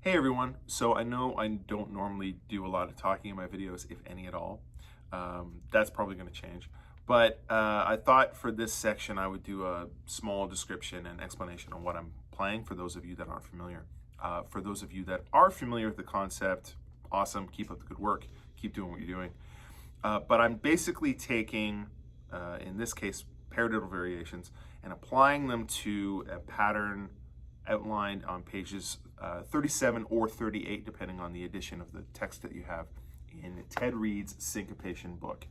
Hey everyone, so I know I don't normally do a lot of talking in my videos, if any at all. That's probably going to change. But I thought for this section I would do a small description and explanation on what I'm playing for those of you that aren't familiar. For those of you that are familiar with the concept, awesome, keep up the good work, keep doing what you're doing. But I'm basically taking, in this case, paradiddle variations and applying them to a pattern outlined on pages 37 or 38, depending on the edition of the text that you have in Ted Reed's Syncopation book.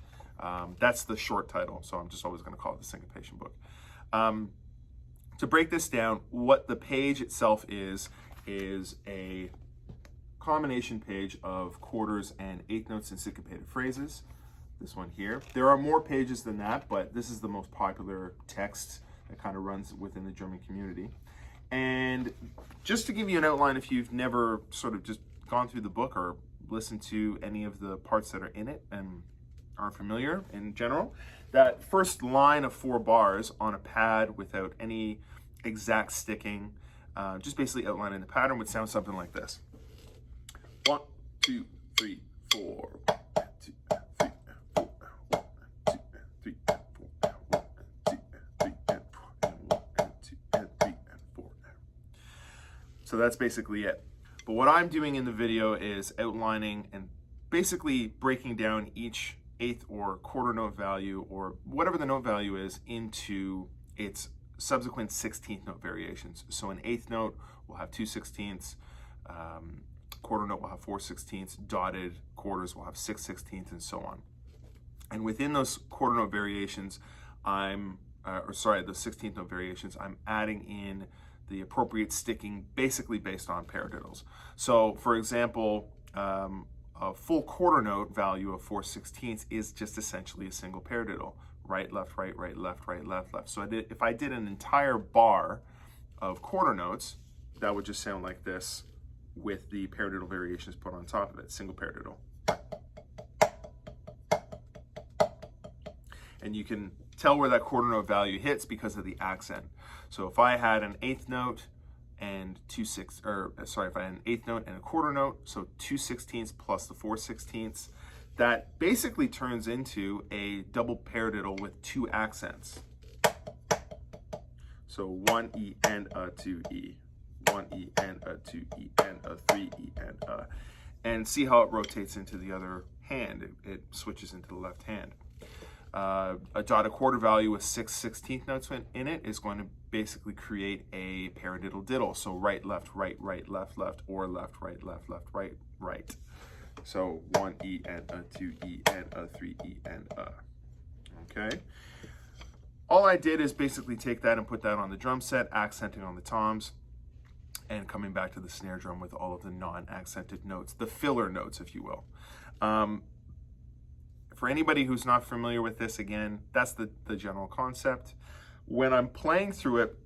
That's the short title, so I'm just always going to call it the Syncopation book. To break this down, what the page itself is a combination page of quarters and eighth notes and syncopated phrases. This one here. There are more pages than that, but this is the most popular text that kind of runs within the German community. And just to give you an outline, if you've never sort of just gone through the book or listened to any of the parts that are in it and aren't familiar in general, that first line of 4 bars on a pad without any exact sticking, just basically outlining the pattern, would sound something like this. 1, 2, 3, 4. 1, 2, 3, 4. 1, 2, 3, 4. 1, 2, 3, 4. 1, 2, 3, 4. So that's basically it. But what I'm doing in the video is outlining and basically breaking down each eighth or quarter note value, or whatever the note value is, into its subsequent 16th note variations. So an eighth note will have 2 16ths, quarter note will have 4 16ths, dotted quarters will have 6 16ths, and so on. And within those quarter note variations, the 16th note variations, I'm adding in the appropriate sticking, basically based on paradiddles. So, for example, a full quarter note value of 4 16ths is just essentially a single paradiddle. Right, left, right, right, left, right, left, left. So if I did an entire bar of quarter notes, that would just sound like this with the paradiddle variations put on top of it, single paradiddle. And you can tell where that quarter note value hits because of the accent. So if I had an eighth note and if I had an eighth note and a quarter note, so 2 16ths plus the 4 16ths, that basically turns into a double paradiddle with 2 accents. So 1 E and a 2 E, 1 E and a 2 E and a 3 E and a. And see how it rotates into the other hand. It switches into the left hand. A dotted quarter value with 6 16th notes in it is going to basically create a paradiddle diddle. So right, left, left, left, or left, right, right, right. So 1 E and a 2 E and a 3 E and a. Okay. All I did is basically take that and put that on the drum set, accenting on the toms, and coming back to the snare drum with all of the non-accented notes, the filler notes, if you will. For anybody who's not familiar with this, again, that's the general concept. When I'm playing through it,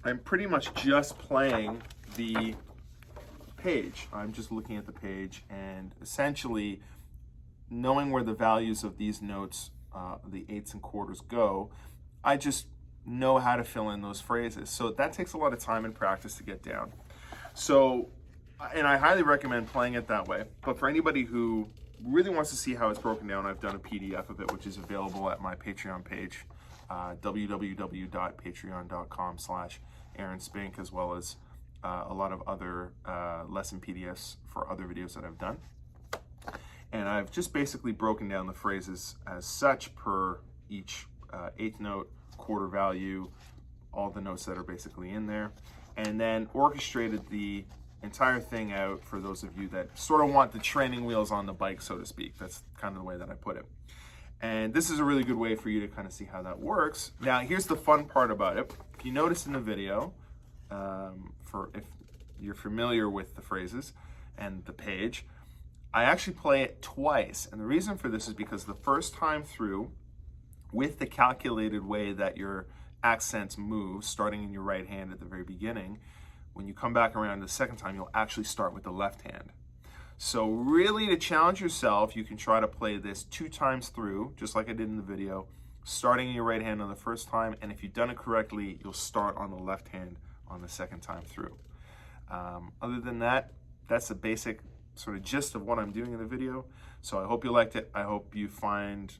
I'm pretty much just playing the page. I'm just looking at the page and essentially knowing where the values of these notes, the eighths and quarters, go. I just know how to fill in those phrases. So that takes a lot of time and practice to get down. So, and I highly recommend playing it that way. But for anybody who really wants to see how it's broken down, I've done a PDF of it, which is available at my Patreon page, www.patreon.com/AaronSpink, as well as a lot of other lesson PDFs for other videos that I've done. And I've just basically broken down the phrases as such per each eighth note, quarter value, all the notes that are basically in there, and then orchestrated the entire thing out for those of you that sort of want the training wheels on the bike, so to speak. That's kind of the way that I put it. And this is a really good way for you to kind of see how that works. Now, here's the fun part about it. If you notice in the video, if you're familiar with the phrases and the page, I actually play it twice. And the reason for this is because the first time through, with the calculated way that your accents move, starting in your right hand at the very beginning, when you come back around the second time, you'll actually start with the left hand. So really, to challenge yourself, you can try to play this 2 times through, just like I did in the video, starting in your right hand on the first time, and if you've done it correctly, you'll start on the left hand on the second time through. Other than that, that's the basic sort of gist of what I'm doing in the video. So I hope you liked it. I hope you find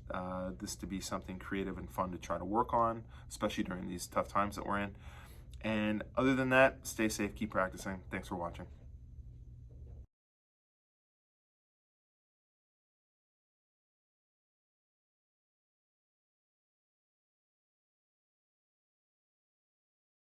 this to be something creative and fun to try to work on, especially during these tough times that we're in. And other than that, stay safe, keep practicing. Thanks for watching.